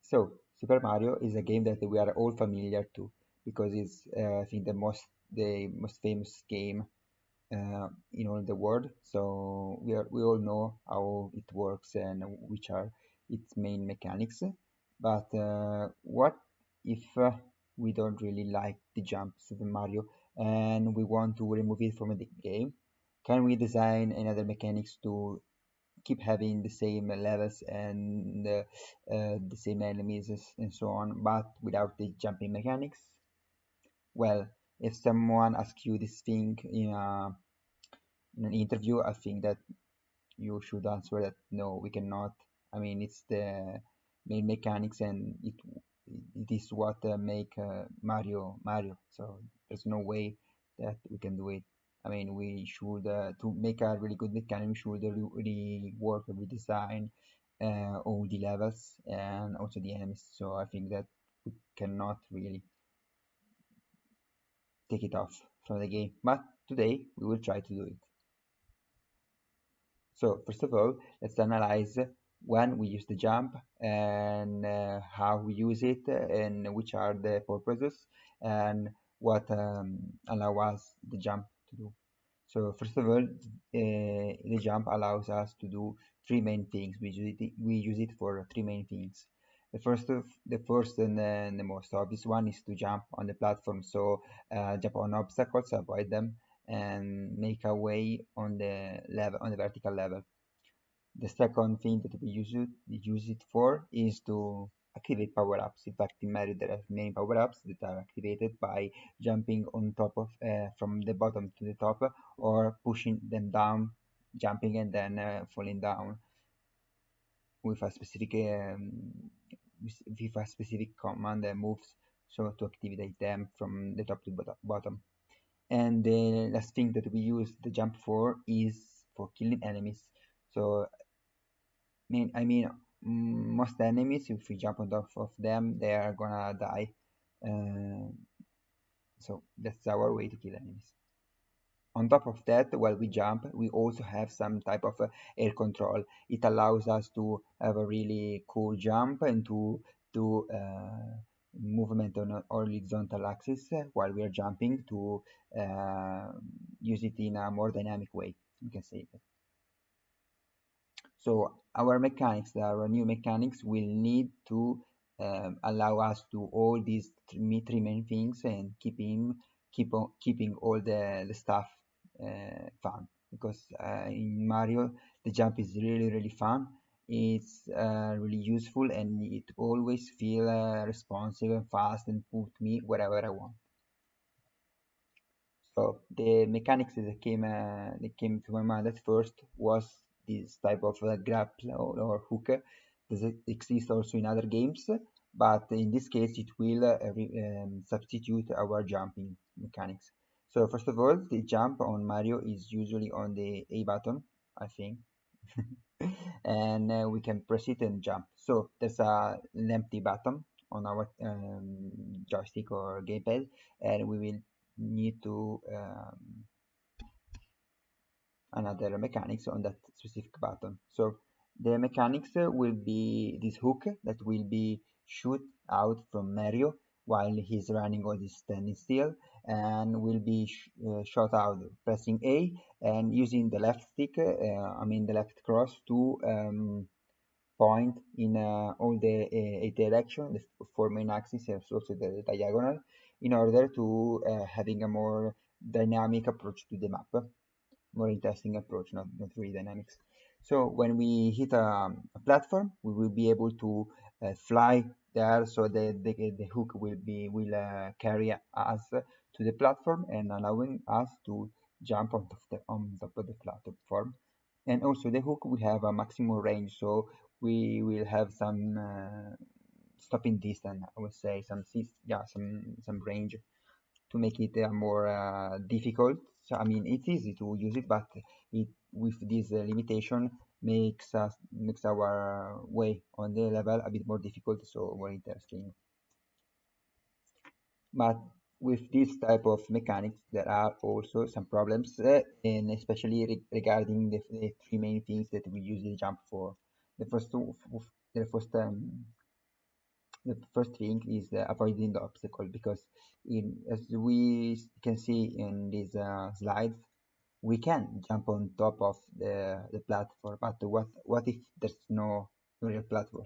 So, Super Mario is a game that we are all familiar to because it's, I think, the most famous game in all the world. So we all know how it works and which are its main mechanics. But what if we don't really like the jump Super Mario and we want to remove it from the game? Can we design another mechanics to keep having the same levels and the same enemies and so on, but without the jumping mechanics? Well, if someone asks you this thing in an interview, I think that you should answer that no, we cannot. I mean, it's the main mechanics, and it is what make Mario Mario. So there's no way that we can do it. I mean, we should to make a really good mechanic, we should really work with design, all the levels and also the enemies. So I think that we cannot really take it off from the game. But today we will try to do it. So first of all, let's analyze when we use the jump and how we use it and which are the purposes and what allow us the jump to do. So first of all, the jump allows us to do three main things. We use it for three main things. The first and the most obvious one is to jump on the platform. So jump on obstacles, avoid them, and make a way on the level on the vertical level. The second thing that we use it for is to activate power-ups. In fact, in Mario there are many power-ups that are activated by jumping on top of from the bottom to the top or pushing them down, jumping and then falling down with a specific command that moves so to activate them from the top to bottom. And the last thing that we use the jump for is for killing enemies. So most enemies, if we jump on top of them, they are gonna die. Uh, so that's our way to kill enemies. On top of that, while we jump, we also have some type of air control. It allows us to have a really cool jump and to do movement on a horizontal axis while we are jumping to uh, use it in a more dynamic way. You can say that. So our mechanics, our new mechanics will need to allow us to all these three main things and keeping all the stuff fun because in Mario the jump is really fun. It's really useful and it always feel responsive and fast and put me wherever I want. So the mechanics that came to my mind at first was this type of grapple or hook that exists also in other games, but in this case it will substitute our jumping mechanics. So first of all, the jump on Mario is usually on the A button, I think, and we can press it and jump. So there's an empty button on our joystick or gamepad, and we will need to another mechanics on that specific button. So the mechanics will be this hook that will be shoot out from Mario while he's running or he's standing still, and will be shot out pressing A and using the left stick, the left cross to point in all the eight direction, the four main axes, and also the diagonal, in order to having a more dynamic approach to the map, more interesting approach, not really dynamics. So when we hit a platform, we will be able to fly there. So the hook will carry us to the platform and allowing us to jump on top of the platform. And also the hook will have a maximum range, so we will have some stopping distance. I would say some range to make it more difficult. So I mean, it's easy to use it, but it with this limitation makes our way on the level a bit more difficult, so more interesting. But with this type of mechanics, there are also some problems, and especially regarding the three main things that we usually jump for. The first two, the first The first thing is avoiding the obstacle, because as we can see in these slides, we can jump on top of the platform, but what if there's no real platform?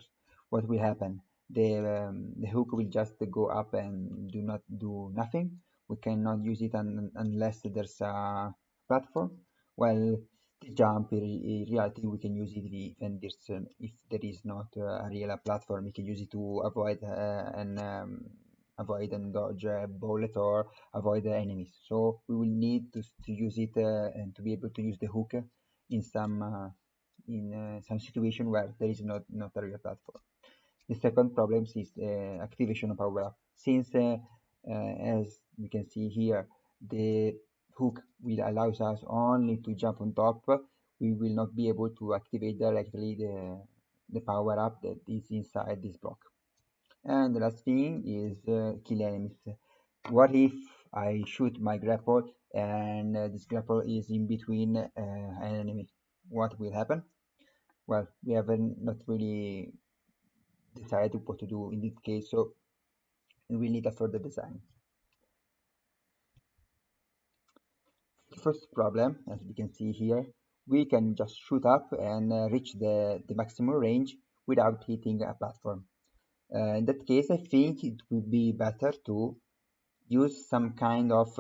What will happen? The hook will just go up and do not do nothing. We cannot use it unless there's a platform. Well, the jump in reality we can use it even if there is not a real platform. We can use it to avoid and dodge a bullet or avoid the enemies. So we will need to use it and to be able to use the hook in some situation where there is not a real platform. The second problem is activation of power up. Since as we can see here, the hook will allows us only to jump on top, we will not be able to activate directly the power up that is inside this block. And the last thing is kill enemies. What if I shoot my grapple and this grapple is in between an enemy? What will happen? Well, we haven't not really decided what to do in this case, so we will need a further design. The first problem, as we can see here, we can just shoot up and reach the maximum range without hitting a platform. In that case, I think it would be better to use some kind of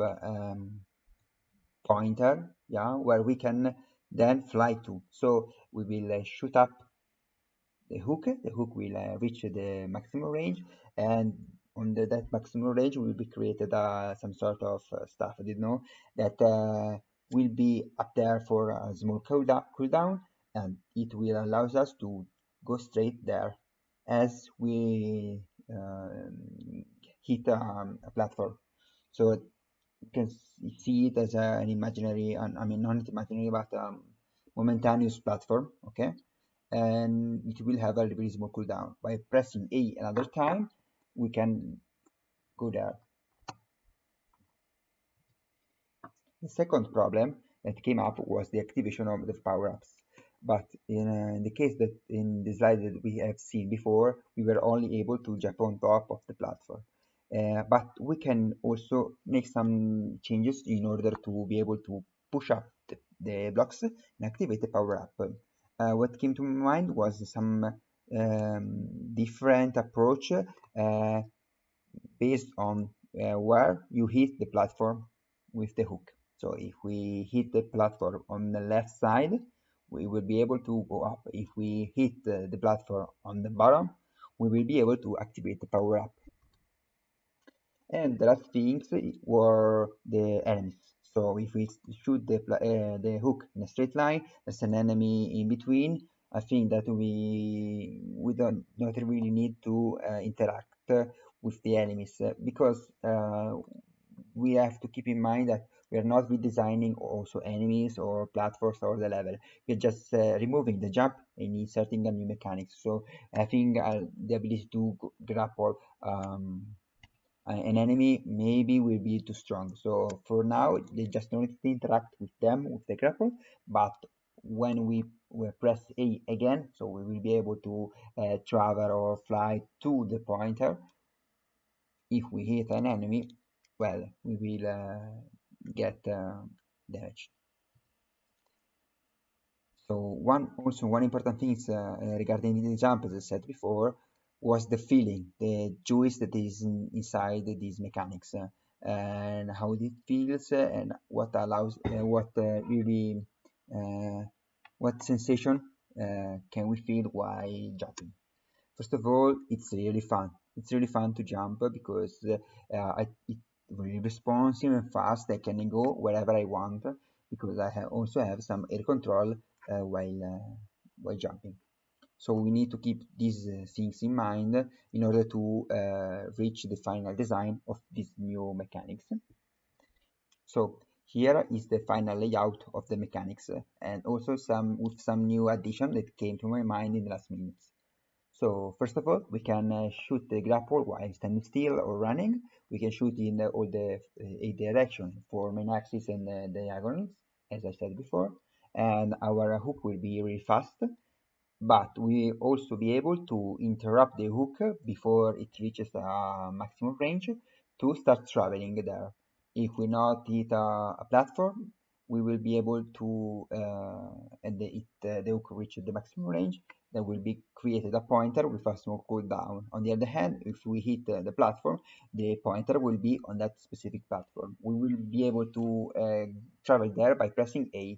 pointer, yeah, where we can then fly to. So we will shoot up the hook will reach the maximum range, and on that maximum range will be created some sort of stuff, I didn't know, that will be up there for a small cooldown, and it will allows us to go straight there as we hit a platform. So you can see it as an imaginary, I mean not imaginary, but momentaneous platform, okay? And it will have a very small cooldown. By pressing A another time, we can go there. The second problem that came up was the activation of the power-ups. But in the case that in the slide that we have seen before, we were only able to jump on top of the platform. But we can also make some changes in order to be able to push up the blocks and activate the power-up. What came to my mind was some different approach based on where you hit the platform with the hook. So if we hit the platform on the left side, we will be able to go up. If we hit the platform on the bottom, we will be able to activate the power up. And the last things were the enemies. So if we shoot the hook in a straight line, there's an enemy in between. I think that we don't not really need to interact with the enemies because we have to keep in mind that we are not redesigning also enemies or platforms or the level. We're just removing the jump and inserting a new mechanics. So I think the ability to grapple an enemy maybe will be too strong. So for now, they just don't need to interact with them with the grapple, but when we press A again, so we will be able to travel or fly to the pointer. If we hit an enemy, well, we will get damaged. So one important thing is, regarding the jump, as I said before, was the feeling, the juice that is inside these mechanics, and how it feels, and what allows, really, what sensation can we feel while jumping. First of all, it's really fun. It's really fun to jump because it's really responsive and fast. I can go wherever I want because I also have some air control while jumping. So we need to keep these things in mind in order to reach the final design of these new mechanics. So here is the final layout of the mechanics and also some new addition that came to my mind in the last minutes. So first of all, we can shoot the grapple while standing still or running. We can shoot in all the eight directions for main axis and diagonals, as I said before. And our hook will be really fast. but we also be able to interrupt the hook before it reaches a maximum range to start traveling there. If we not hit a platform, we will be able to, and the hook reaches the maximum range, there will be created a pointer with a small cooldown. On the other hand, if we hit the platform, the pointer will be on that specific platform. We will be able to travel there by pressing A.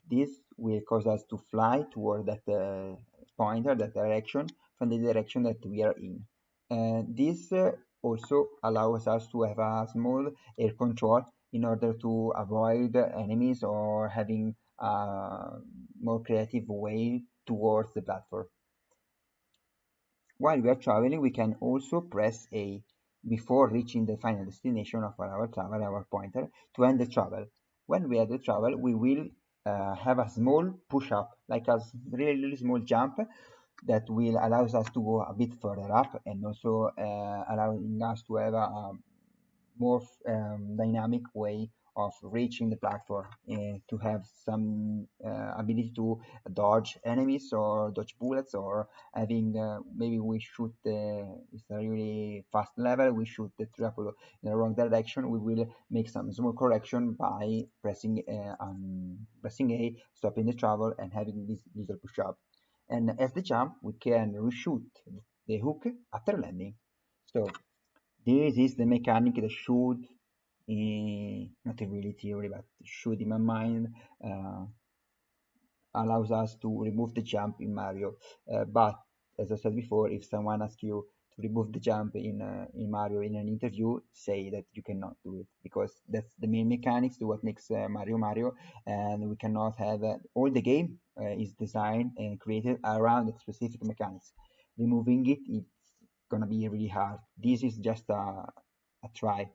This will cause us to fly toward that pointer, that direction, from the direction that we are in. This also allows us to have a small air control in order to avoid enemies or having a more creative way towards the platform. While we are traveling, we can also press A before reaching the final destination of our travel, our pointer, to end the travel. When we end the travel, we will have a small push up, like a really, really small jump that will allows us to go a bit further up and also allowing us to have a more dynamic way of reaching the platform, to have some ability to dodge enemies or dodge bullets, or having maybe we shoot it's a really fast level, we shoot the triple in the wrong direction, we will make some small correction by pressing A, stopping the travel and having this little push up. And as the jump, we can reshoot the hook after landing. So this is the mechanic that should, not really theory, but should in my mind uh, allows us to remove the jump in Mario. But as I said before, if someone asks you to remove the jump in Mario in an interview, say that you cannot do it because that's the main mechanics to what makes Mario Mario, and we cannot have all the game is designed and created around the specific mechanics. Removing it, it's gonna be really hard. This is just a try.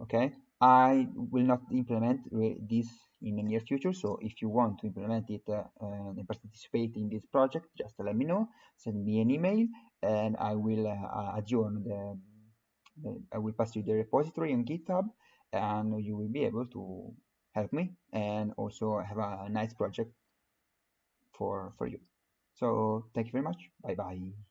Okay, I will not implement this in the near future, so if you want to implement it and participate in this project, just let me know, send me an email, and I will add you on I will pass you the repository on GitHub, and you will be able to help me and also have a nice project for you. So thank you very much. Bye bye.